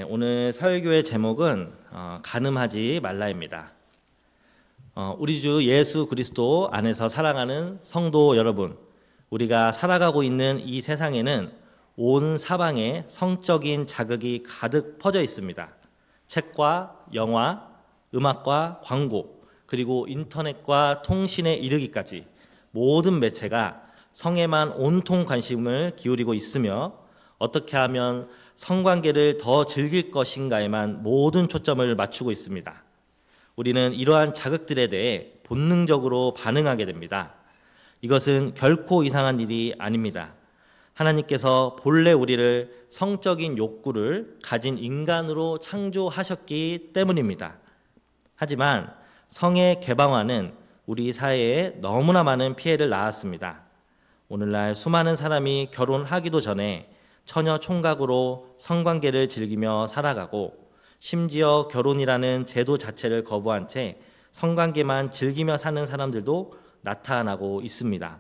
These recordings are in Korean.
오늘 설교의 제목은 간음하지 말라입니다. 우리 주 예수 그리스도 안에서 사랑하는 성도 여러분, 우리가 살아가고 있는 이 세상에는 온 사방에 성적인 자극이 가득 퍼져 있습니다. 책과 영화, 음악과 광고, 그리고 인터넷과 통신에 이르기까지 모든 매체가 성에만 온통 관심을 기울이고 있으며 어떻게 하면 성관계를 더 즐길 것인가에만 모든 초점을 맞추고 있습니다. 우리는 이러한 자극들에 대해 본능적으로 반응하게 됩니다. 이것은 결코 이상한 일이 아닙니다. 하나님께서 본래 우리를 성적인 욕구를 가진 인간으로 창조하셨기 때문입니다. 하지만 성의 개방화는 우리 사회에 너무나 많은 피해를 낳았습니다. 오늘날 수많은 사람이 결혼하기도 전에 처녀 총각으로 성관계를 즐기며 살아가고 심지어 결혼이라는 제도 자체를 거부한 채 성관계만 즐기며 사는 사람들도 나타나고 있습니다.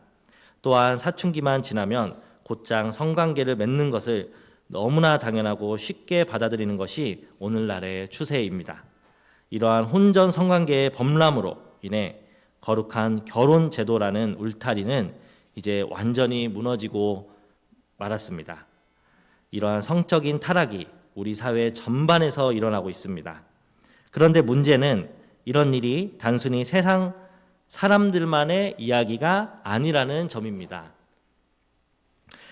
또한 사춘기만 지나면 곧장 성관계를 맺는 것을 너무나 당연하고 쉽게 받아들이는 것이 오늘날의 추세입니다. 이러한 혼전 성관계의 범람으로 인해 거룩한 결혼 제도라는 울타리는 이제 완전히 무너지고 말았습니다. 이러한 성적인 타락이 우리 사회 전반에서 일어나고 있습니다. 그런데 문제는 이런 일이 단순히 세상 사람들만의 이야기가 아니라는 점입니다.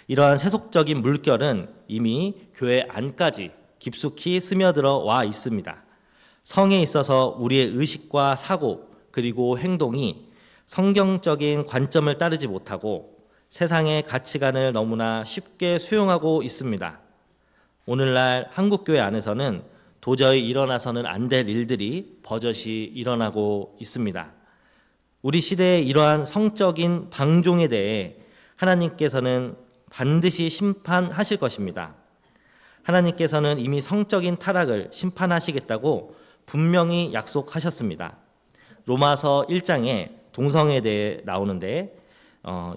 이러한 세속적인 물결은 이미 교회 안까지 깊숙이 스며들어 와 있습니다. 성에 있어서 우리의 의식과 사고 그리고 행동이 성경적인 관점을 따르지 못하고 세상의 가치관을 너무나 쉽게 수용하고 있습니다. 오늘날 한국교회 안에서는 도저히 일어나서는 안 될 일들이 버젓이 일어나고 있습니다. 우리 시대의 이러한 성적인 방종에 대해 하나님께서는 반드시 심판하실 것입니다. 하나님께서는 이미 성적인 타락을 심판하시겠다고 분명히 약속하셨습니다. 로마서 1장에 동성애에 대해 나오는데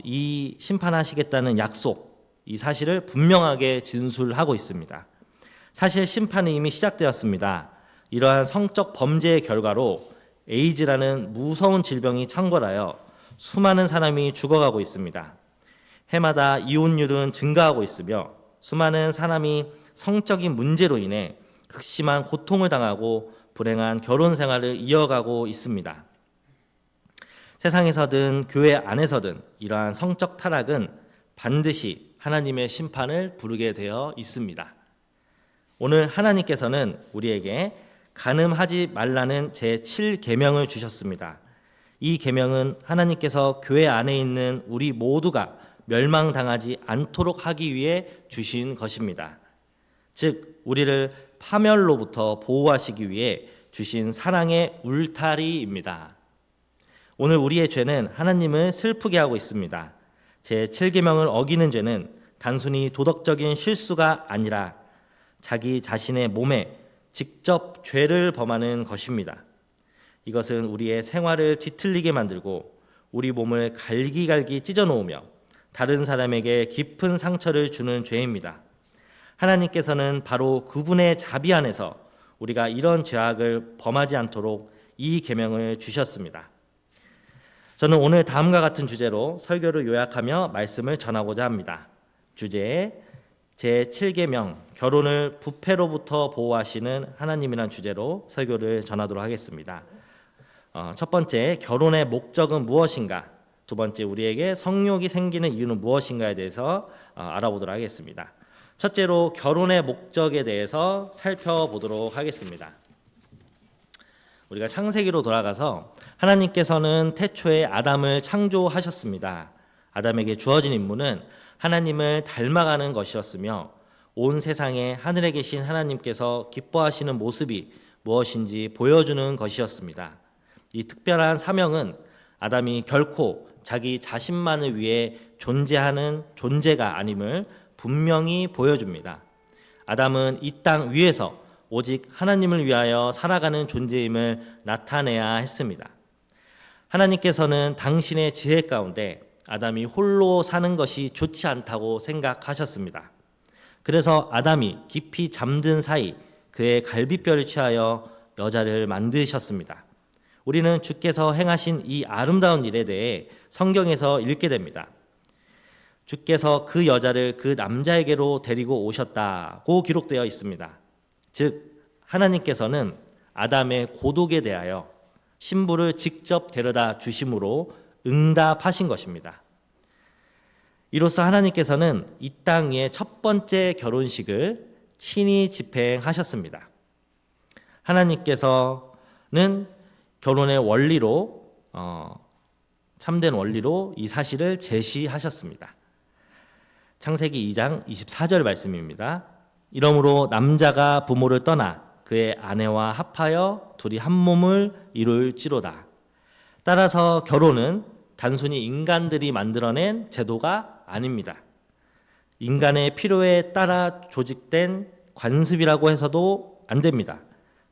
이 심판하시겠다는 약속, 이 사실을 분명하게 진술하고 있습니다. 사실 심판이 이미 시작되었습니다. 이러한 성적 범죄의 결과로 에이즈라는 무서운 질병이 창궐하여 수많은 사람이 죽어가고 있습니다. 해마다 이혼율은 증가하고 있으며 수많은 사람이 성적인 문제로 인해 극심한 고통을 당하고 불행한 결혼 생활을 이어가고 있습니다. 세상에서든 교회 안에서든 이러한 성적 타락은 반드시 하나님의 심판을 부르게 되어 있습니다. 오늘 하나님께서는 우리에게 간음하지 말라는 제7계명을 주셨습니다. 이 계명은 하나님께서 교회 안에 있는 우리 모두가 멸망당하지 않도록 하기 위해 주신 것입니다. 즉 우리를 파멸로부터 보호하시기 위해 주신 사랑의 울타리입니다. 오늘 우리의 죄는 하나님을 슬프게 하고 있습니다. 제7계명을 어기는 죄는 단순히 도덕적인 실수가 아니라 자기 자신의 몸에 직접 죄를 범하는 것입니다. 이것은 우리의 생활을 뒤틀리게 만들고 우리 몸을 갈기갈기 찢어놓으며 다른 사람에게 깊은 상처를 주는 죄입니다. 하나님께서는 바로 그분의 자비 안에서 우리가 이런 죄악을 범하지 않도록 이 계명을 주셨습니다. 저는 오늘 다음과 같은 주제로 설교를 요약하며 말씀을 전하고자 합니다. 주제 제7계명 결혼을 부패로부터 보호하시는 하나님이란 주제로 설교를 전하도록 하겠습니다. 첫 번째, 결혼의 목적은 무엇인가? 두 번째, 우리에게 성욕이 생기는 이유는 무엇인가에 대해서 알아보도록 하겠습니다. 첫째로 결혼의 목적에 대해서 살펴보도록 하겠습니다. 우리가 창세기로 돌아가서 하나님께서는 태초에 아담을 창조하셨습니다. 아담에게 주어진 임무는 하나님을 닮아가는 것이었으며 온 세상에 하늘에 계신 하나님께서 기뻐하시는 모습이 무엇인지 보여주는 것이었습니다. 이 특별한 사명은 아담이 결코 자기 자신만을 위해 존재하는 존재가 아님을 분명히 보여줍니다. 아담은 이 땅 위에서 오직 하나님을 위하여 살아가는 존재임을 나타내야 했습니다. 하나님께서는 당신의 지혜 가운데 아담이 홀로 사는 것이 좋지 않다고 생각하셨습니다. 그래서 아담이 깊이 잠든 사이 그의 갈비뼈를 취하여 여자를 만드셨습니다. 우리는 주께서 행하신 이 아름다운 일에 대해 성경에서 읽게 됩니다. 주께서 그 여자를 그 남자에게로 데리고 오셨다고 기록되어 있습니다. 즉 하나님께서는 아담의 고독에 대하여 신부를 직접 데려다 주심으로 응답하신 것입니다. 이로써 하나님께서는 이 땅 위에 첫 번째 결혼식을 친히 집행하셨습니다. 하나님께서는 결혼의 원리로 참된 원리로 이 사실을 제시하셨습니다. 창세기 2장 24절 말씀입니다. 이러므로 남자가 부모를 떠나 그의 아내와 합하여 둘이 한 몸을 이룰지로다. 따라서 결혼은 단순히 인간들이 만들어낸 제도가 아닙니다. 인간의 필요에 따라 조직된 관습이라고 해서도 안 됩니다.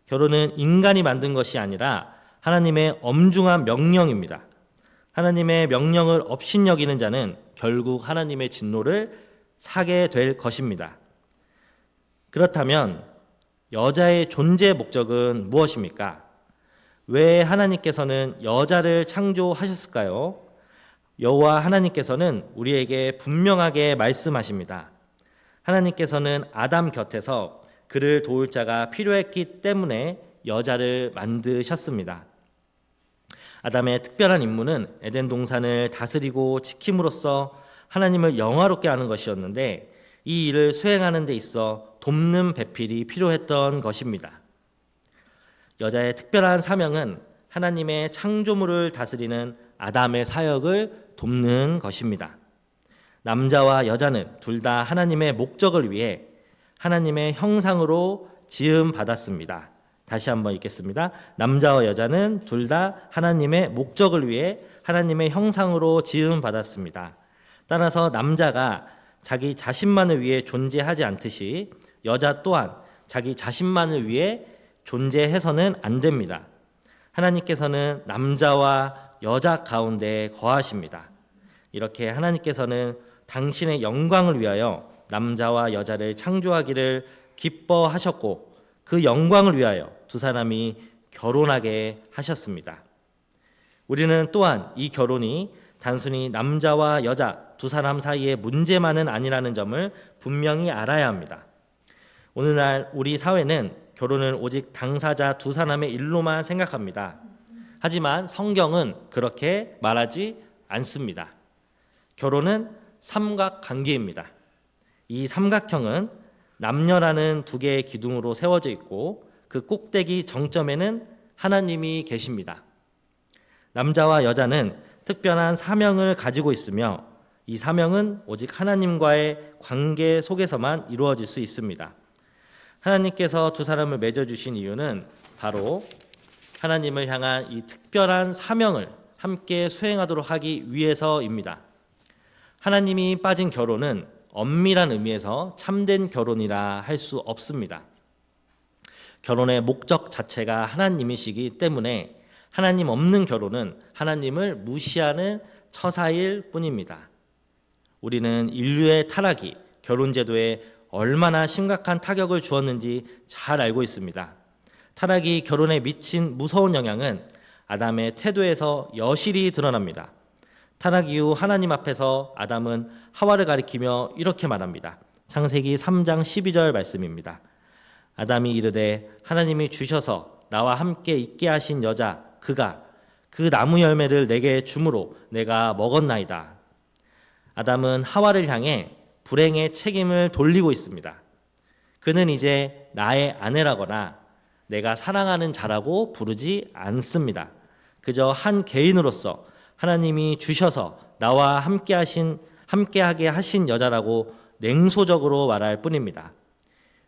결혼은 인간이 만든 것이 아니라 하나님의 엄중한 명령입니다. 하나님의 명령을 업신여기는 자는 결국 하나님의 진노를 사게 될 것입니다. 그렇다면 여자의 존재 목적은 무엇입니까? 왜 하나님께서는 여자를 창조하셨을까요? 여호와 하나님께서는 우리에게 분명하게 말씀하십니다. 하나님께서는 아담 곁에서 그를 도울 자가 필요했기 때문에 여자를 만드셨습니다. 아담의 특별한 임무는 에덴 동산을 다스리고 지킴으로써 하나님을 영화롭게 하는 것이었는데 이 일을 수행하는 데 있어 돕는 배필이 필요했던 것입니다. 여자의 특별한 사명은 하나님의 창조물을 다스리는 아담의 사역을 돕는 것입니다. 남자와 여자는 둘 다 하나님의 목적을 위해 하나님의 형상으로 지음 받았습니다. 다시 한번 읽겠습니다. 남자와 여자는 둘 다 하나님의 목적을 위해 하나님의 형상으로 지음 받았습니다. 따라서 남자가 자기 자신만을 위해 존재하지 않듯이 여자 또한 자기 자신만을 위해 존재해서는 안 됩니다. 하나님께서는 남자와 여자 가운데 거하십니다. 이렇게 하나님께서는 당신의 영광을 위하여 남자와 여자를 창조하기를 기뻐하셨고 그 영광을 위하여 두 사람이 결혼하게 하셨습니다. 우리는 또한 이 결혼이 단순히 남자와 여자 두 사람 사이의 문제만은 아니라는 점을 분명히 알아야 합니다. 오늘날 우리 사회는 결혼을 오직 당사자 두 사람의 일로만 생각합니다. 하지만 성경은 그렇게 말하지 않습니다. 결혼은 삼각관계입니다. 이 삼각형은 남녀라는 두 개의 기둥으로 세워져 있고 그 꼭대기 정점에는 하나님이 계십니다. 남자와 여자는 특별한 사명을 가지고 있으며 이 사명은 오직 하나님과의 관계 속에서만 이루어질 수 있습니다. 하나님께서 두 사람을 맺어주신 이유는 바로 하나님을 향한 이 특별한 사명을 함께 수행하도록 하기 위해서입니다. 하나님이 빠진 결혼은 엄밀한 의미에서 참된 결혼이라 할 수 없습니다. 결혼의 목적 자체가 하나님이시기 때문에 하나님 없는 결혼은 하나님을 무시하는 처사일 뿐입니다. 우리는 인류의 타락이 결혼 제도에 얼마나 심각한 타격을 주었는지 잘 알고 있습니다. 타락이 결혼에 미친 무서운 영향은 아담의 태도에서 여실히 드러납니다. 타락 이후 하나님 앞에서 아담은 하와를 가리키며 이렇게 말합니다. 창세기 3장 12절 말씀입니다. 아담이 이르되 하나님이 주셔서 나와 함께 있게 하신 여자 그가 그 나무 열매를 내게 주므로 내가 먹었나이다. 아담은 하와를 향해 불행의 책임을 돌리고 있습니다. 그는 이제 나의 아내라거나 내가 사랑하는 자라고 부르지 않습니다. 그저 한 개인으로서 하나님이 주셔서 나와 함께하게 하신 여자라고 냉소적으로 말할 뿐입니다.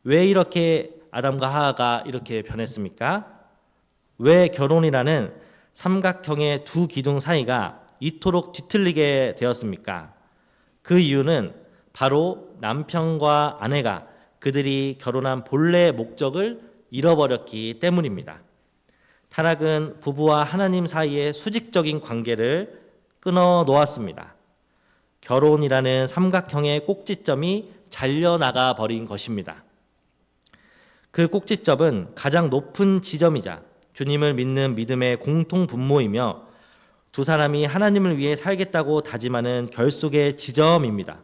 왜 이렇게 아담과 하와가 이렇게 변했습니까? 왜 결혼이라는 삼각형의 두 기둥 사이가 이토록 뒤틀리게 되었습니까? 그 이유는 바로 남편과 아내가 그들이 결혼한 본래의 목적을 잃어버렸기 때문입니다. 타락은 부부와 하나님 사이의 수직적인 관계를 끊어 놓았습니다. 결혼이라는 삼각형의 꼭지점이 잘려나가 버린 것입니다. 그 꼭지점은 가장 높은 지점이자 주님을 믿는 믿음의 공통 분모이며 두 사람이 하나님을 위해 살겠다고 다짐하는 결속의 지점입니다.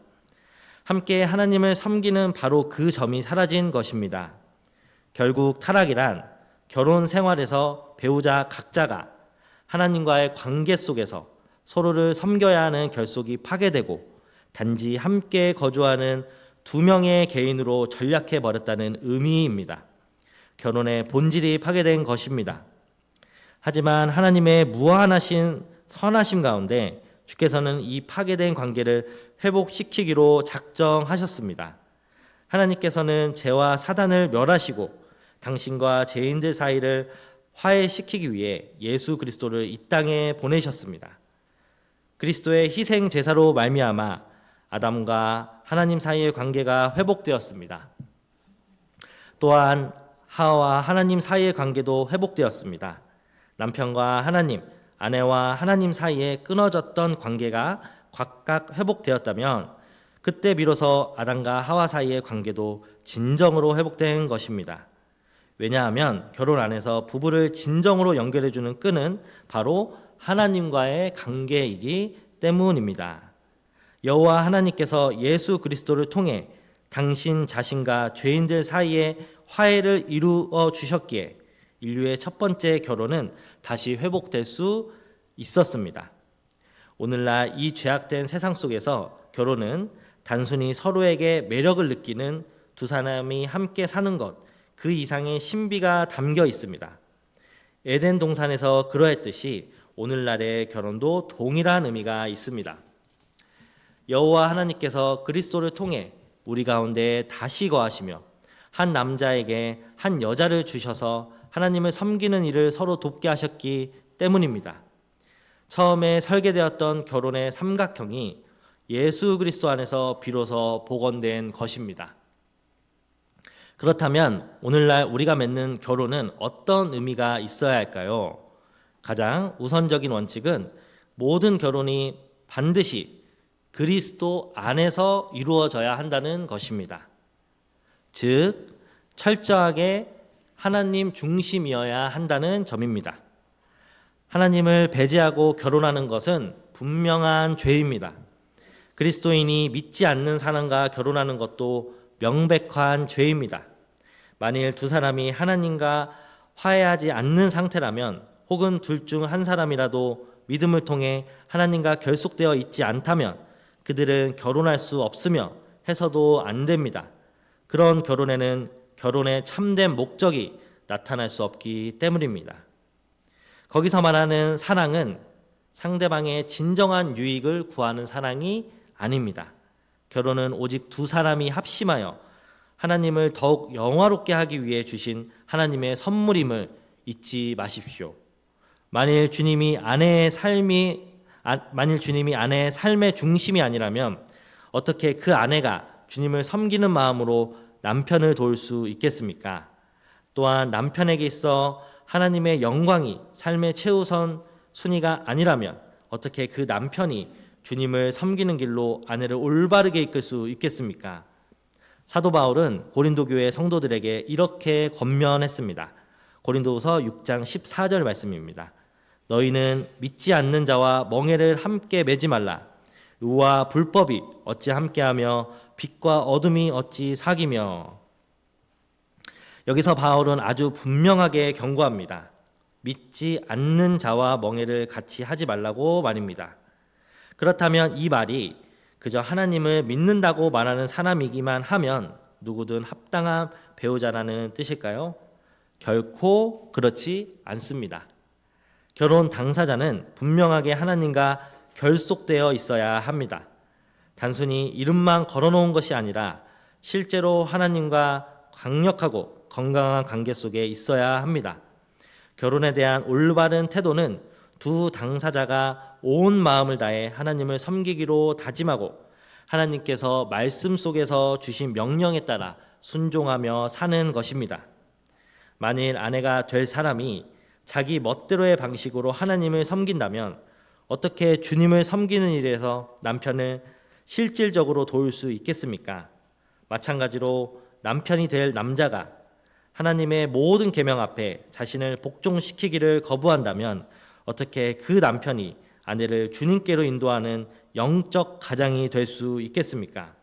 함께 하나님을 섬기는 바로 그 점이 사라진 것입니다. 결국 타락이란 결혼 생활에서 배우자 각자가 하나님과의 관계 속에서 서로를 섬겨야 하는 결속이 파괴되고 단지 함께 거주하는 두 명의 개인으로 전락해 버렸다는 의미입니다. 결혼의 본질이 파괴된 것입니다. 하지만 하나님의 무한하신 선하심 가운데 주께서는 이 파괴된 관계를 회복시키기로 작정하셨습니다. 하나님께서는 죄와 사단을 멸하시고 당신과 죄인들 사이를 화해시키기 위해 예수 그리스도를 이 땅에 보내셨습니다. 그리스도의 희생 제사로 말미암아 아담과 하나님 사이의 관계가 회복되었습니다. 또한 하와와 하나님 사이의 관계도 회복되었습니다. 남편과 하나님, 아내와 하나님 사이에 끊어졌던 관계가 각각 회복되었다면 그때 비로소 아담과 하와 사이의 관계도 진정으로 회복된 것입니다. 왜냐하면 결혼 안에서 부부를 진정으로 연결해주는 끈은 바로 하나님과의 관계이기 때문입니다. 여호와 하나님께서 예수 그리스도를 통해 당신 자신과 죄인들 사이에 화해를 이루어 주셨기에 인류의 첫 번째 결혼은 다시 회복될 수 있었습니다. 오늘날 이 죄악된 세상 속에서 결혼은 단순히 서로에게 매력을 느끼는 두 사람이 함께 사는 것, 그 이상의 신비가 담겨 있습니다. 에덴 동산에서 그러했듯이 오늘날의 결혼도 동일한 의미가 있습니다. 여호와 하나님께서 그리스도를 통해 우리 가운데 다시 거하시며 한 남자에게 한 여자를 주셔서 하나님을 섬기는 일을 서로 돕게 하셨기 때문입니다. 처음에 설계되었던 결혼의 삼각형이 예수 그리스도 안에서 비로소 복원된 것입니다. 그렇다면 오늘날 우리가 맺는 결혼은 어떤 의미가 있어야 할까요? 가장 우선적인 원칙은 모든 결혼이 반드시 그리스도 안에서 이루어져야 한다는 것입니다. 즉, 철저하게 하나님 중심이어야 한다는 점입니다. 하나님을 배제하고 결혼하는 것은 분명한 죄입니다. 그리스도인이 믿지 않는 사람과 결혼하는 것도 명백한 죄입니다. 만일 두 사람이 하나님과 화해하지 않는 상태라면 혹은 둘 중 한 사람이라도 믿음을 통해 하나님과 결속되어 있지 않다면 그들은 결혼할 수 없으며 해서도 안 됩니다. 그런 결혼에는 결혼의 참된 목적이 나타날 수 없기 때문입니다. 거기서 말하는 사랑은 상대방의 진정한 유익을 구하는 사랑이 아닙니다. 결혼은 오직 두 사람이 합심하여 하나님을 더욱 영화롭게 하기 위해 주신 하나님의 선물임을 잊지 마십시오. 만일 주님이 아내의 삶의 중심이 아니라면 어떻게 그 아내가 주님을 섬기는 마음으로 남편을 도울 수 있겠습니까? 또한 남편에게 있어 하나님의 영광이 삶의 최우선 순위가 아니라면 어떻게 그 남편이 주님을 섬기는 길로 아내를 올바르게 이끌 수 있겠습니까? 사도 바울은 고린도 교회 성도들에게 이렇게 권면했습니다. 고린도후서 6장 14절 말씀입니다. 너희는 믿지 않는 자와 멍에를 함께 매지 말라. 의와 불법이 어찌 함께하며 빛과 어둠이 어찌 사귀며. 여기서 바울은 아주 분명하게 경고합니다. 믿지 않는 자와 멍에를 같이 하지 말라고 말입니다. 그렇다면 이 말이 그저 하나님을 믿는다고 말하는 사람이기만 하면 누구든 합당한 배우자라는 뜻일까요? 결코 그렇지 않습니다. 결혼 당사자는 분명하게 하나님과 결속되어 있어야 합니다. 단순히 이름만 걸어놓은 것이 아니라 실제로 하나님과 강력하고 건강한 관계 속에 있어야 합니다. 결혼에 대한 올바른 태도는 두 당사자가 온 마음을 다해 하나님을 섬기기로 다짐하고 하나님께서 말씀 속에서 주신 명령에 따라 순종하며 사는 것입니다. 만일 아내가 될 사람이 자기 멋대로의 방식으로 하나님을 섬긴다면 어떻게 주님을 섬기는 일에서 남편을 실질적으로 도울 수 있겠습니까? 마찬가지로 남편이 될 남자가 하나님의 모든 계명 앞에 자신을 복종시키기를 거부한다면 어떻게 그 남편이 아내를 주님께로 인도하는 영적 가장이 될 수 있겠습니까?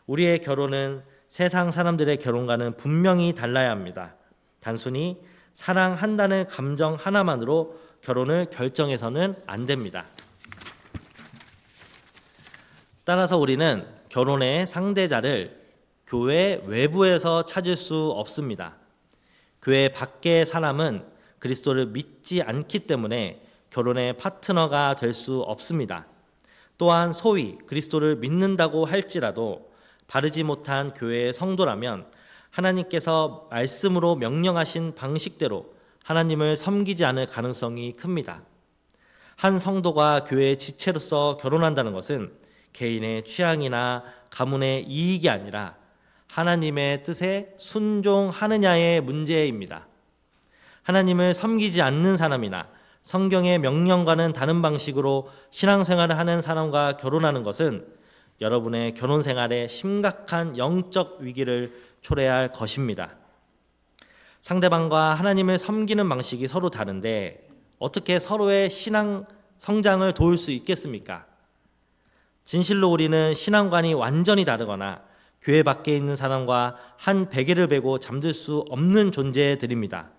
우리의 결혼은 세상 사람들의 결혼과는 분명히 달라야 합니다. 단순히 사랑한다는 감정 하나만으로 결혼을 결정해서는 안 됩니다. 따라서 우리는 결혼의 상대자를 교회 외부에서 찾을 수 없습니다. 교회 밖의 사람은 그리스도를 믿지 않기 때문에 결혼의 파트너가 될 수 없습니다. 또한 소위 그리스도를 믿는다고 할지라도 바르지 못한 교회의 성도라면 하나님께서 말씀으로 명령하신 방식대로 하나님을 섬기지 않을 가능성이 큽니다. 한 성도가 교회의 지체로서 결혼한다는 것은 개인의 취향이나 가문의 이익이 아니라 하나님의 뜻에 순종하느냐의 문제입니다. 하나님을 섬기지 않는 사람이나 성경의 명령과는 다른 방식으로 신앙생활을 하는 사람과 결혼하는 것은 여러분의 결혼 생활에 심각한 영적 위기를 초래할 것입니다. 상대방과 하나님을 섬기는 방식이 서로 다른데 어떻게 서로의 신앙 성장을 도울 수 있겠습니까? 진실로 우리는 신앙관이 완전히 다르거나 교회 밖에 있는 사람과 한 베개를 베고 잠들 수 없는 존재들입니다.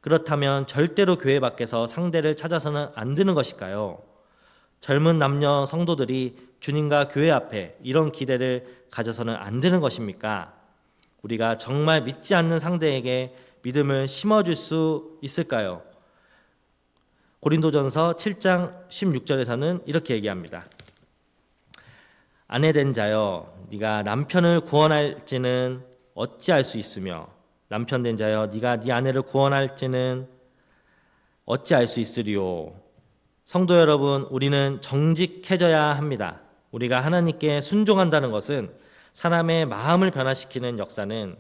그렇다면 절대로 교회 밖에서 상대를 찾아서는 안 되는 것일까요? 젊은 남녀 성도들이 주님과 교회 앞에 이런 기대를 가져서는 안 되는 것입니까? 우리가 정말 믿지 않는 상대에게 믿음을 심어줄 수 있을까요? 고린도전서 7장 16절에서는 이렇게 얘기합니다. 아내된 자여, 네가 남편을 구원할지는 어찌할 수 있으며 남편된 자여, 네가 네 아내를 구원할지는 어찌할 수 있으리요. 성도 여러분, 우리는 정직해져야 합니다. 우리가 하나님께 순종한다는 것은 사람의 마음을 변화시키는 역사는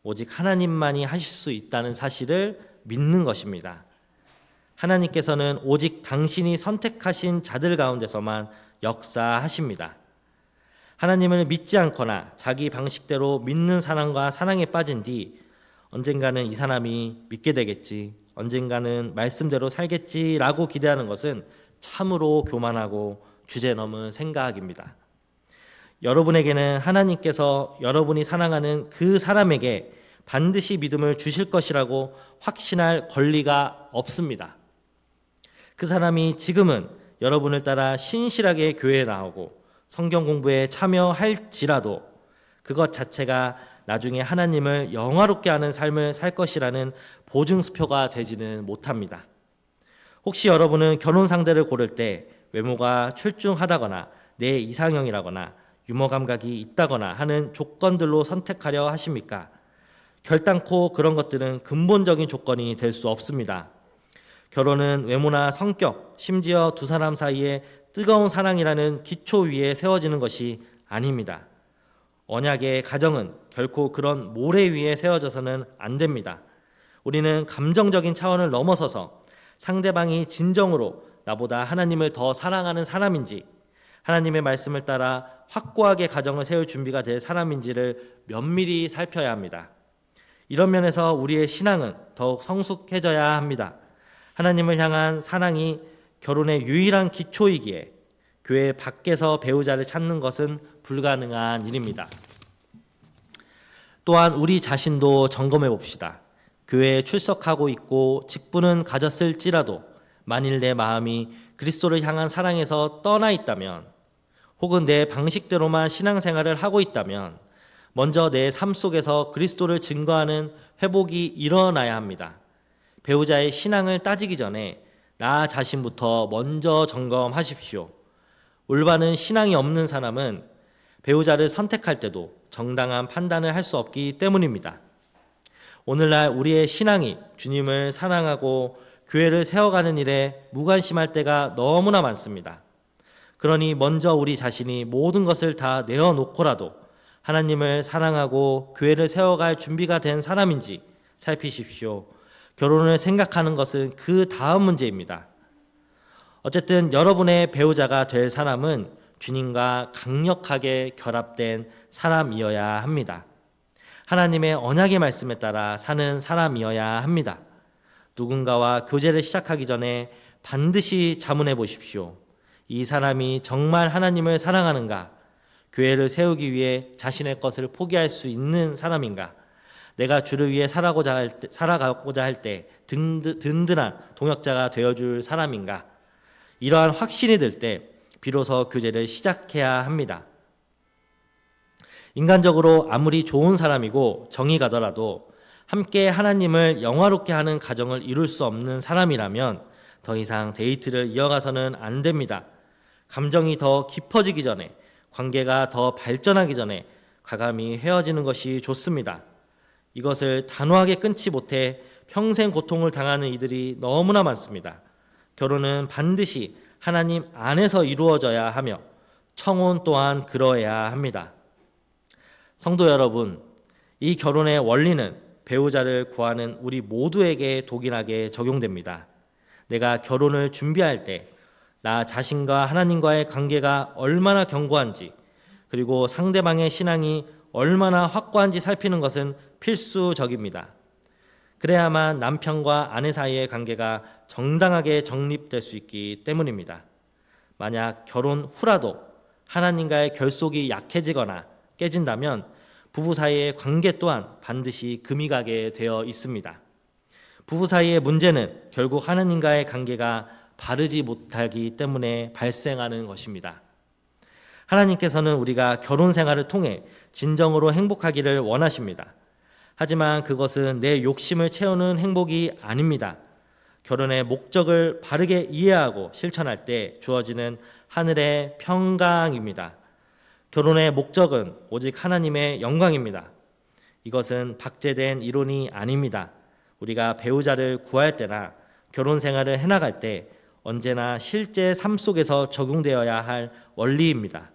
오직 하나님만이 하실 수 있다는 사실을 믿는 것입니다. 하나님께서는 오직 당신이 선택하신 자들 가운데서만 역사하십니다. 하나님을 믿지 않거나 자기 방식대로 믿는 사람과 사랑에 빠진 뒤 언젠가는 이 사람이 믿게 되겠지, 언젠가는 말씀대로 살겠지라고 기대하는 것은 참으로 교만하고 주제 넘은 생각입니다. 여러분에게는 하나님께서 여러분이 사랑하는 그 사람에게 반드시 믿음을 주실 것이라고 확신할 권리가 없습니다. 그 사람이 지금은 여러분을 따라 신실하게 교회에 나오고 성경 공부에 참여할지라도 그것 자체가 나중에 하나님을 영화롭게 하는 삶을 살 것이라는 보증수표가 되지는 못합니다. 혹시 여러분은 결혼 상대를 고를 때 외모가 출중하다거나 내 이상형이라거나 유머 감각이 있다거나 하는 조건들로 선택하려 하십니까? 결단코 그런 것들은 근본적인 조건이 될 수 없습니다. 결혼은 외모나 성격, 심지어 두 사람 사이에 뜨거운 사랑이라는 기초 위에 세워지는 것이 아닙니다. 언약의 가정은 결코 그런 모래 위에 세워져서는 안 됩니다. 우리는 감정적인 차원을 넘어서서 상대방이 진정으로 나보다 하나님을 더 사랑하는 사람인지, 하나님의 말씀을 따라 확고하게 가정을 세울 준비가 될 사람인지를 면밀히 살펴야 합니다. 이런 면에서 우리의 신앙은 더욱 성숙해져야 합니다. 하나님을 향한 사랑이 결혼의 유일한 기초이기에 교회 밖에서 배우자를 찾는 것은 불가능한 일입니다. 또한 우리 자신도 점검해 봅시다. 교회에 출석하고 있고 직분은 가졌을지라도 만일 내 마음이 그리스도를 향한 사랑에서 떠나 있다면, 혹은 내 방식대로만 신앙생활을 하고 있다면 먼저 내 삶 속에서 그리스도를 증거하는 회복이 일어나야 합니다. 배우자의 신앙을 따지기 전에 나 자신부터 먼저 점검하십시오. 올바른 신앙이 없는 사람은 배우자를 선택할 때도 정당한 판단을 할 수 없기 때문입니다. 오늘날 우리의 신앙이 주님을 사랑하고 교회를 세워가는 일에 무관심할 때가 너무나 많습니다. 그러니 먼저 우리 자신이 모든 것을 다 내어놓고라도 하나님을 사랑하고 교회를 세워갈 준비가 된 사람인지 살피십시오. 결혼을 생각하는 것은 그 다음 문제입니다. 어쨌든 여러분의 배우자가 될 사람은 주님과 강력하게 결합된 사람이어야 합니다. 하나님의 언약의 말씀에 따라 사는 사람이어야 합니다. 누군가와 교제를 시작하기 전에 반드시 자문해 보십시오. 이 사람이 정말 하나님을 사랑하는가? 교회를 세우기 위해 자신의 것을 포기할 수 있는 사람인가? 내가 주를 위해 살아가고자 할 때 든든한 동역자가 되어줄 사람인가? 이러한 확신이 들 때 비로소 교제를 시작해야 합니다. 인간적으로 아무리 좋은 사람이고 정이 가더라도 함께 하나님을 영화롭게 하는 가정을 이룰 수 없는 사람이라면 더 이상 데이트를 이어가서는 안 됩니다. 감정이 더 깊어지기 전에, 관계가 더 발전하기 전에 과감히 헤어지는 것이 좋습니다. 이것을 단호하게 끊지 못해 평생 고통을 당하는 이들이 너무나 많습니다. 결혼은 반드시 하나님 안에서 이루어져야 하며 청혼 또한 그러해야 합니다. 성도 여러분, 이 결혼의 원리는 배우자를 구하는 우리 모두에게 동일하게 적용됩니다. 내가 결혼을 준비할 때 나 자신과 하나님과의 관계가 얼마나 견고한지, 그리고 상대방의 신앙이 얼마나 확고한지 살피는 것은 필수적입니다. 그래야만 남편과 아내 사이의 관계가 정당하게 정립될 수 있기 때문입니다. 만약 결혼 후라도 하나님과의 결속이 약해지거나 깨진다면 부부 사이의 관계 또한 반드시 금이 가게 되어 있습니다. 부부 사이의 문제는 결국 하나님과의 관계가 바르지 못하기 때문에 발생하는 것입니다. 하나님께서는 우리가 결혼 생활을 통해 진정으로 행복하기를 원하십니다. 하지만 그것은 내 욕심을 채우는 행복이 아닙니다. 결혼의 목적을 바르게 이해하고 실천할 때 주어지는 하늘의 평강입니다. 결혼의 목적은 오직 하나님의 영광입니다. 이것은 박제된 이론이 아닙니다. 우리가 배우자를 구할 때나 결혼 생활을 해나갈 때 언제나 실제 삶 속에서 적용되어야 할 원리입니다.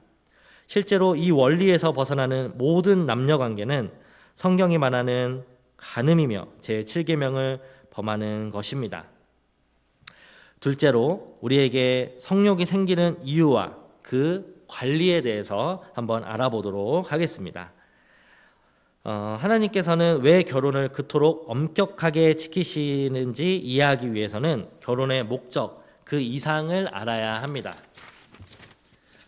실제로 이 원리에서 벗어나는 모든 남녀 관계는 성경이 말하는 간음이며 제7계명을 범하는 것입니다. 둘째로 우리에게 성욕이 생기는 이유와 그 관리에 대해서 한번 알아보도록 하겠습니다. 하나님께서는 왜 결혼을 그토록 엄격하게 지키시는지 이해하기 위해서는 결혼의 목적, 그 이상을 알아야 합니다.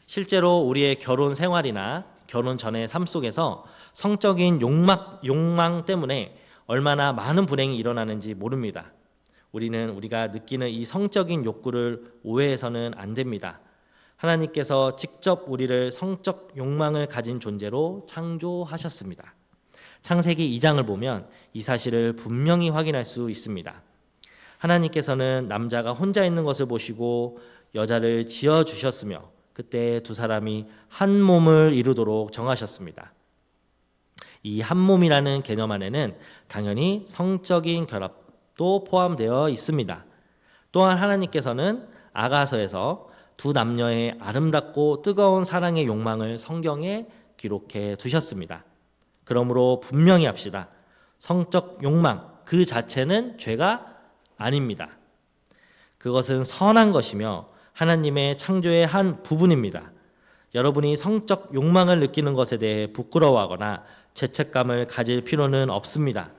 실제로 우리의 결혼 생활이나 결혼 전의 삶 속에서 성적인 욕망 때문에 얼마나 많은 불행이 일어나는지 모릅니다. 우리가 느끼는 이 성적인 욕구를 오해해서는 안 됩니다. 하나님께서 직접 우리를 성적 욕망을 가진 존재로 창조하셨습니다. 창세기 2장을 보면 이 사실을 분명히 확인할 수 있습니다. 하나님께서는 남자가 혼자 있는 것을 보시고 여자를 지어주셨으며 그때 두 사람이 한 몸을 이루도록 정하셨습니다. 이 한 몸이라는 개념 안에는 당연히 성적인 결합도 포함되어 있습니다. 또한 하나님께서는 아가서에서 두 남녀의 아름답고 뜨거운 사랑의 욕망을 성경에 기록해 두셨습니다. 그러므로 분명히 합시다. 성적 욕망 그 자체는 죄가 아닙니다. 그것은 선한 것이며 하나님의 창조의 한 부분입니다. 여러분이 성적 욕망을 느끼는 것에 대해 부끄러워하거나 죄책감을 가질 필요는 없습니다.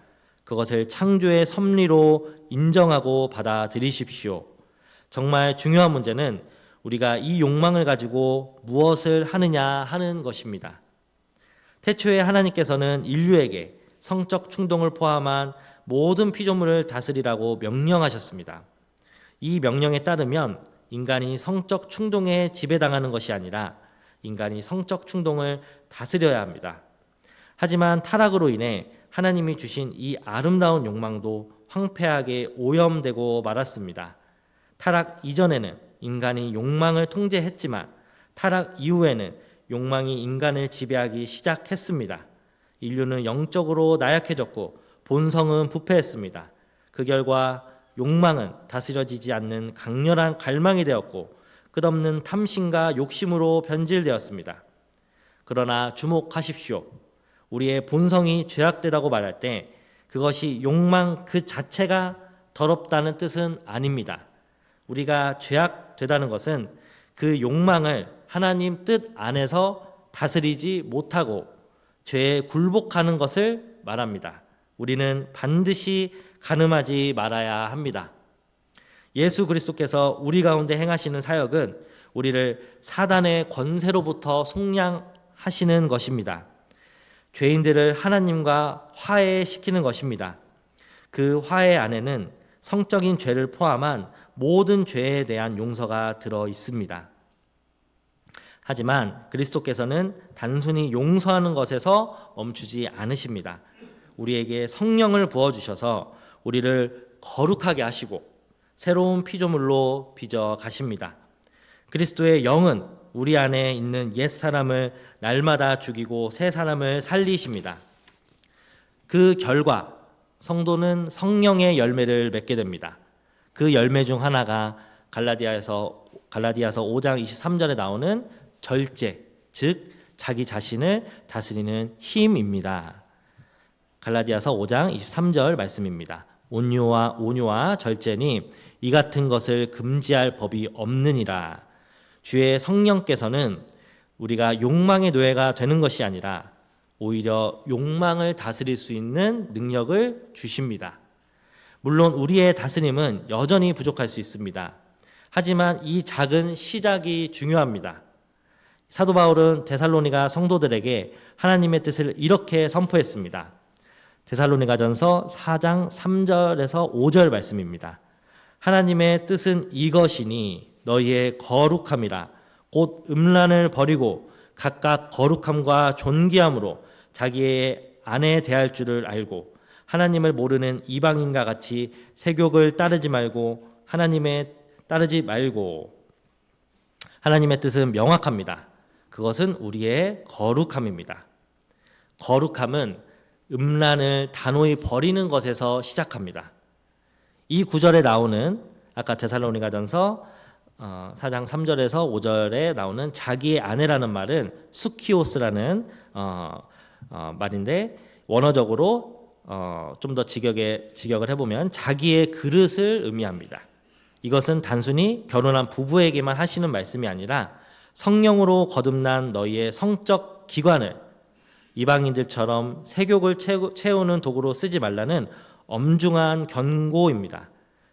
그것을 창조의 섭리로 인정하고 받아들이십시오. 정말 중요한 문제는 우리가 이 욕망을 가지고 무엇을 하느냐 하는 것입니다. 태초에 하나님께서는 인류에게 성적 충동을 포함한 모든 피조물을 다스리라고 명령하셨습니다. 이 명령에 따르면 인간이 성적 충동에 지배당하는 것이 아니라 인간이 성적 충동을 다스려야 합니다. 하지만 타락으로 인해 하나님이 주신 이 아름다운 욕망도 황폐하게 오염되고 말았습니다. 타락 이전에는 인간이 욕망을 통제했지만 타락 이후에는 욕망이 인간을 지배하기 시작했습니다. 인류는 영적으로 나약해졌고 본성은 부패했습니다. 그 결과 욕망은 다스려지지 않는 강렬한 갈망이 되었고 끝없는 탐심과 욕심으로 변질되었습니다. 그러나 주목하십시오. 우리의 본성이 죄악되다고 말할 때 그것이 욕망 그 자체가 더럽다는 뜻은 아닙니다. 우리가 죄악되다는 것은 그 욕망을 하나님 뜻 안에서 다스리지 못하고 죄에 굴복하는 것을 말합니다. 우리는 반드시 간음하지 말아야 합니다. 예수 그리스도께서 우리 가운데 행하시는 사역은 우리를 사단의 권세로부터 속량하시는 것입니다. 죄인들을 하나님과 화해시키는 것입니다. 그 화해 안에는 성적인 죄를 포함한 모든 죄에 대한 용서가 들어 있습니다. 하지만 그리스도께서는 단순히 용서하는 것에서 멈추지 않으십니다. 우리에게 성령을 부어주셔서 우리를 거룩하게 하시고 새로운 피조물로 빚어 가십니다. 그리스도의 영은 우리 안에 있는 옛사람을 날마다 죽이고 새 사람을 살리십니다. 그 결과 성도는 성령의 열매를 맺게 됩니다. 그 열매 중 하나가 갈라디아서 5장 23절에 나오는 절제, 즉 자기 자신을 다스리는 힘입니다. 갈라디아서 5장 23절 말씀입니다. 온유와 절제니 이 같은 것을 금지할 법이 없느니라. 주의 성령께서는 우리가 욕망의 노예가 되는 것이 아니라 오히려 욕망을 다스릴 수 있는 능력을 주십니다. 물론 우리의 다스림은 여전히 부족할 수 있습니다. 하지만 이 작은 시작이 중요합니다. 사도 바울은 데살로니가 성도들에게 하나님의 뜻을 이렇게 선포했습니다. 데살로니가전서 4장 3절에서 5절 말씀입니다. 하나님의 뜻은 이것이니 너희의 거룩함이라 곧 음란을 버리고 각각 거룩함과 존귀함으로 자기의 아내에 대할 줄을 알고 하나님을 모르는 이방인과 같이 세욕을 따르지 말고 하나님의 뜻은 명확합니다. 그것은 우리의 거룩함입니다. 거룩함은 음란을 단호히 버리는 것에서 시작합니다. 이 구절에 나오는 아까 데살로니가전서 4장 3절에서 5절에 나오는 자기의 아내라는 말은 수키오스라는 말인데 원어적으로 좀 더 직역을 해보면 자기의 그릇을 의미합니다. 이것은 단순히 결혼한 부부에게만 하시는 말씀이 아니라 성령으로 거듭난 너희의 성적 기관을 이방인들처럼 세욕을 채우는 도구로 쓰지 말라는 엄중한 경고입니다.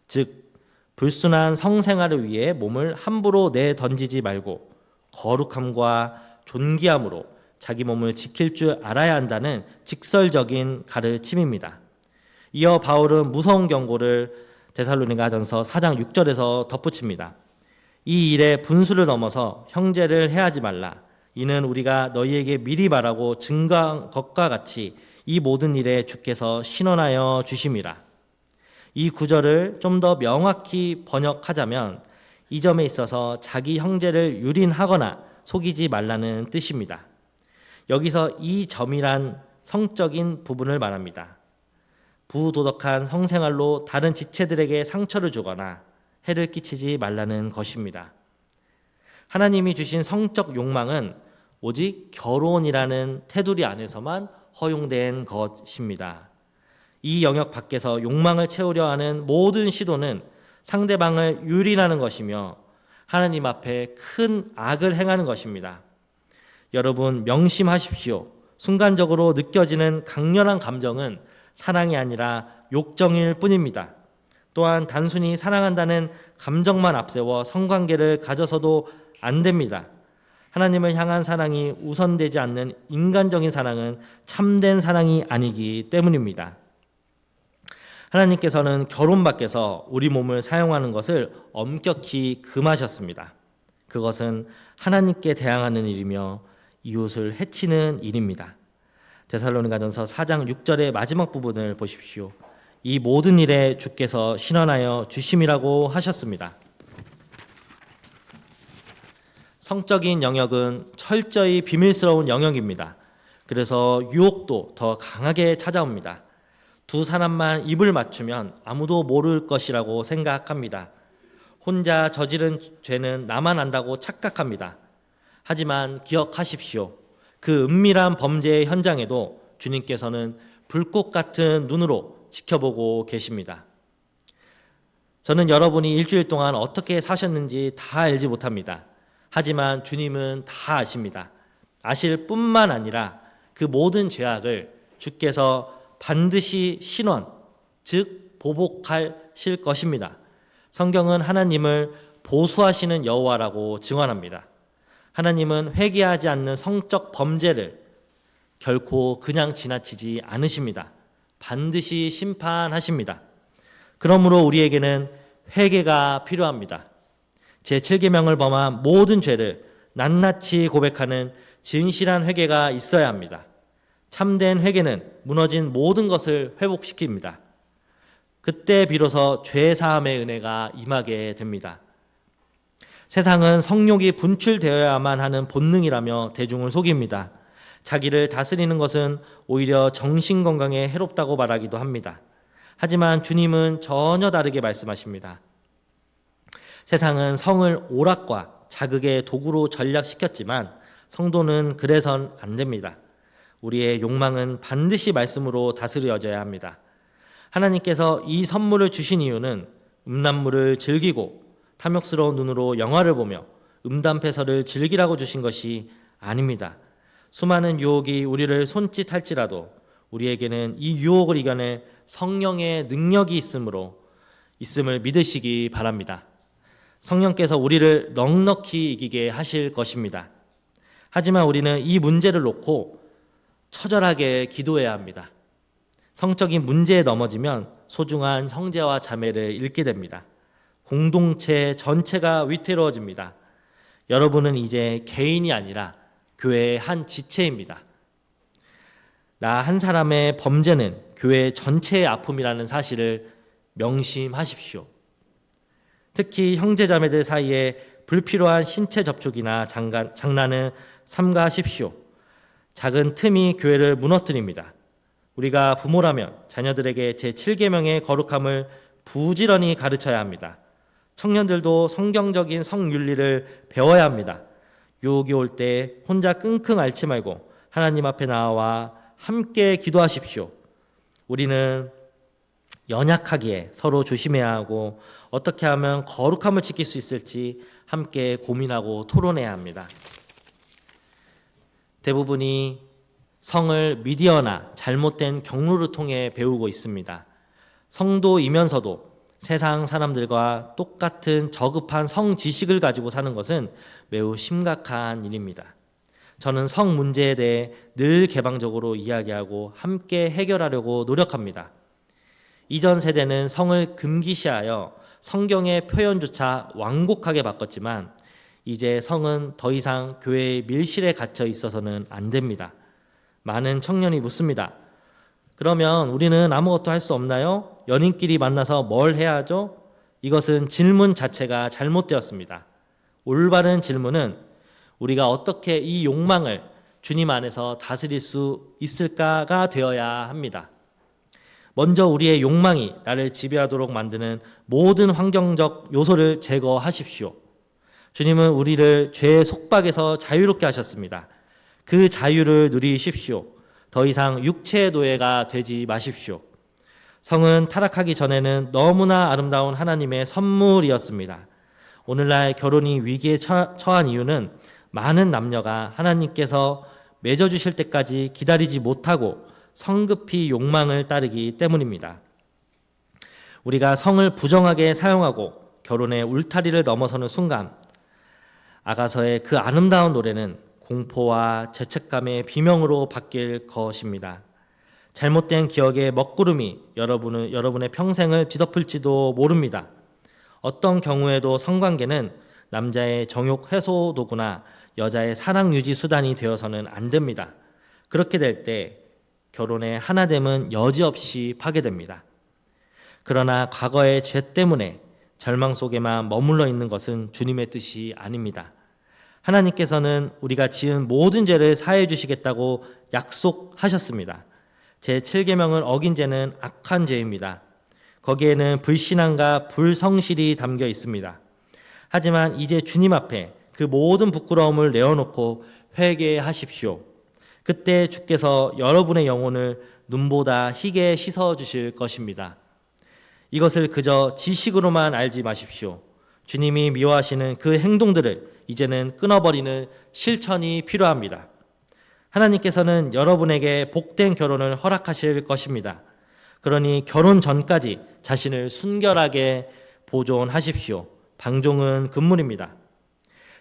즉 불순한 성생활을 위해 몸을 함부로 내던지지 말고 거룩함과 존귀함으로 자기 몸을 지킬 줄 알아야 한다는 직설적인 가르침입니다. 이어 바울은 무서운 경고를 데살로니가전서 4장 6절에서 덧붙입니다. 이 일에 분수를 넘어서 형제를 해하지 말라. 이는 우리가 너희에게 미리 말하고 증거한 것과 같이 이 모든 일에 주께서 신원하여 주심이라. 이 구절을 좀 더 명확히 번역하자면 이 점에 있어서 자기 형제를 유린하거나 속이지 말라는 뜻입니다. 여기서 이 점이란 성적인 부분을 말합니다. 부도덕한 성생활로 다른 지체들에게 상처를 주거나 해를 끼치지 말라는 것입니다. 하나님이 주신 성적 욕망은 오직 결혼이라는 테두리 안에서만 허용된 것입니다. 이 영역 밖에서 욕망을 채우려 하는 모든 시도는 상대방을 유린하는 것이며 하나님 앞에 큰 악을 행하는 것입니다. 여러분 명심하십시오. 순간적으로 느껴지는 강렬한 감정은 사랑이 아니라 욕정일 뿐입니다. 또한 단순히 사랑한다는 감정만 앞세워 성관계를 가져서도 안 됩니다. 하나님을 향한 사랑이 우선되지 않는 인간적인 사랑은 참된 사랑이 아니기 때문입니다. 하나님께서는 결혼 밖에서 우리 몸을 사용하는 것을 엄격히 금하셨습니다. 그것은 하나님께 대항하는 일이며 이웃을 해치는 일입니다. 데살로니가전서 4장 6절의 마지막 부분을 보십시오. 이 모든 일에 주께서 신원하여 주심이라고 하셨습니다. 성적인 영역은 철저히 비밀스러운 영역입니다. 그래서 유혹도 더 강하게 찾아옵니다. 두 사람만 입을 맞추면 아무도 모를 것이라고 생각합니다. 혼자 저지른 죄는 나만 안다고 착각합니다. 하지만 기억하십시오. 그 은밀한 범죄의 현장에도 주님께서는 불꽃 같은 눈으로 지켜보고 계십니다. 저는 여러분이 일주일 동안 어떻게 사셨는지 다 알지 못합니다. 하지만 주님은 다 아십니다. 아실 뿐만 아니라 그 모든 죄악을 주께서 반드시 신원, 즉 보복하실 것입니다. 성경은 하나님을 보수하시는 여호와라고 증언합니다. 하나님은 회개하지 않는 성적 범죄를 결코 그냥 지나치지 않으십니다. 반드시 심판하십니다. 그러므로 우리에게는 회개가 필요합니다. 제7계명을 범한 모든 죄를 낱낱이 고백하는 진실한 회개가 있어야 합니다. 참된 회개는 무너진 모든 것을 회복시킵니다. 그때 비로소 죄 사함의 은혜가 임하게 됩니다. 세상은 성욕이 분출되어야만 하는 본능이라며 대중을 속입니다. 자기를 다스리는 것은 오히려 정신 건강에 해롭다고 말하기도 합니다. 하지만 주님은 전혀 다르게 말씀하십니다. 세상은 성을 오락과 자극의 도구로 전락시켰지만 성도는 그래선 안 됩니다. 우리의 욕망은 반드시 말씀으로 다스려져야 합니다. 하나님께서 이 선물을 주신 이유는 음란물을 즐기고 탐욕스러운 눈으로 영화를 보며 음담패설을 즐기라고 주신 것이 아닙니다. 수많은 유혹이 우리를 손짓할지라도 우리에게는 이 유혹을 이겨낼 성령의 능력이 있음을 믿으시기 바랍니다. 성령께서 우리를 넉넉히 이기게 하실 것입니다. 하지만 우리는 이 문제를 놓고 처절하게 기도해야 합니다. 성적인 문제에 넘어지면 소중한 형제와 자매를 잃게 됩니다. 공동체 전체가 위태로워집니다. 여러분은 이제 개인이 아니라 교회의 한 지체입니다. 나 한 사람의 범죄는 교회 전체의 아픔이라는 사실을 명심하십시오. 특히 형제자매들 사이에 불필요한 신체 접촉이나 장난은 삼가하십시오. 작은 틈이 교회를 무너뜨립니다. 우리가 부모라면 자녀들에게 제7계명의 거룩함을 부지런히 가르쳐야 합니다. 청년들도 성경적인 성윤리를 배워야 합니다. 유혹이 올 때 혼자 끙끙 앓지 말고 하나님 앞에 나와 함께 기도하십시오. 우리는 연약하기에 서로 조심해야 하고 어떻게 하면 거룩함을 지킬 수 있을지 함께 고민하고 토론해야 합니다. 대부분이 성을 미디어나 잘못된 경로를 통해 배우고 있습니다. 성도이면서도 세상 사람들과 똑같은 저급한 성 지식을 가지고 사는 것은 매우 심각한 일입니다. 저는 성 문제에 대해 늘 개방적으로 이야기하고 함께 해결하려고 노력합니다. 이전 세대는 성을 금기시하여 성경의 표현조차 완곡하게 바꿨지만 이제 성은 더 이상 교회의 밀실에 갇혀 있어서는 안 됩니다. 많은 청년이 묻습니다. 그러면 우리는 아무것도 할 수 없나요? 연인끼리 만나서 뭘 해야 하죠? 이것은 질문 자체가 잘못되었습니다. 올바른 질문은 우리가 어떻게 이 욕망을 주님 안에서 다스릴 수 있을까가 되어야 합니다. 먼저 우리의 욕망이 나를 지배하도록 만드는 모든 환경적 요소를 제거하십시오. 주님은 우리를 죄의 속박에서 자유롭게 하셨습니다. 그 자유를 누리십시오. 더 이상 육체의 노예가 되지 마십시오. 성은 타락하기 전에는 너무나 아름다운 하나님의 선물이었습니다. 오늘날 결혼이 위기에 처한 이유는 많은 남녀가 하나님께서 맺어주실 때까지 기다리지 못하고 성급히 욕망을 따르기 때문입니다. 우리가 성을 부정하게 사용하고 결혼의 울타리를 넘어서는 순간 아가서의 그 아름다운 노래는 공포와 죄책감의 비명으로 바뀔 것입니다. 잘못된 기억의 먹구름이 여러분의 평생을 뒤덮을지도 모릅니다. 어떤 경우에도 성관계는 남자의 정욕 해소 도구나 여자의 사랑 유지 수단이 되어서는 안 됩니다. 그렇게 될 때 결혼의 하나됨은 여지없이 파괴됩니다. 그러나 과거의 죄 때문에 절망 속에만 머물러 있는 것은 주님의 뜻이 아닙니다. 하나님께서는 우리가 지은 모든 죄를 사해 주시겠다고 약속하셨습니다. 제7계명을 어긴 죄는 악한 죄입니다. 거기에는 불신앙과 불성실이 담겨 있습니다. 하지만 이제 주님 앞에 그 모든 부끄러움을 내어놓고 회개하십시오. 그때 주께서 여러분의 영혼을 눈보다 희게 씻어주실 것입니다. 이것을 그저 지식으로만 알지 마십시오. 주님이 미워하시는 그 행동들을 이제는 끊어버리는 실천이 필요합니다. 하나님께서는 여러분에게 복된 결혼을 허락하실 것입니다. 그러니 결혼 전까지 자신을 순결하게 보존하십시오. 방종은 금물입니다.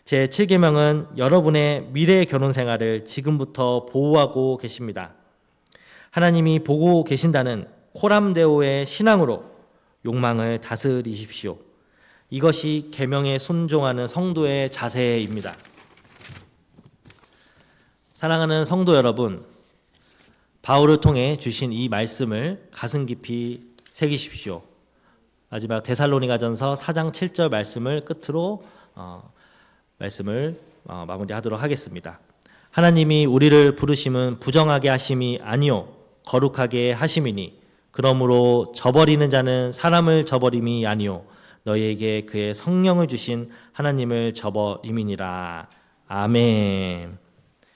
제7계명은 여러분의 미래 결혼 생활을 지금부터 보호하고 계십니다. 하나님이 보고 계신다는 코람데오의 신앙으로 욕망을 다스리십시오. 이것이 계명에 순종하는 성도의 자세입니다. 사랑하는 성도 여러분, 바울을 통해 주신 이 말씀을 가슴 깊이 새기십시오. 마지막 데살로니가전서 4장 7절 말씀을 끝으로 말씀을 마무리하도록 하겠습니다. 하나님이 우리를 부르심은 부정하게 하심이 아니요 거룩하게 하심이니 그러므로 저버리는 자는 사람을 저버림이 아니요 너희에게 그의 성령을 주신 하나님을 저버림이니라. 아멘.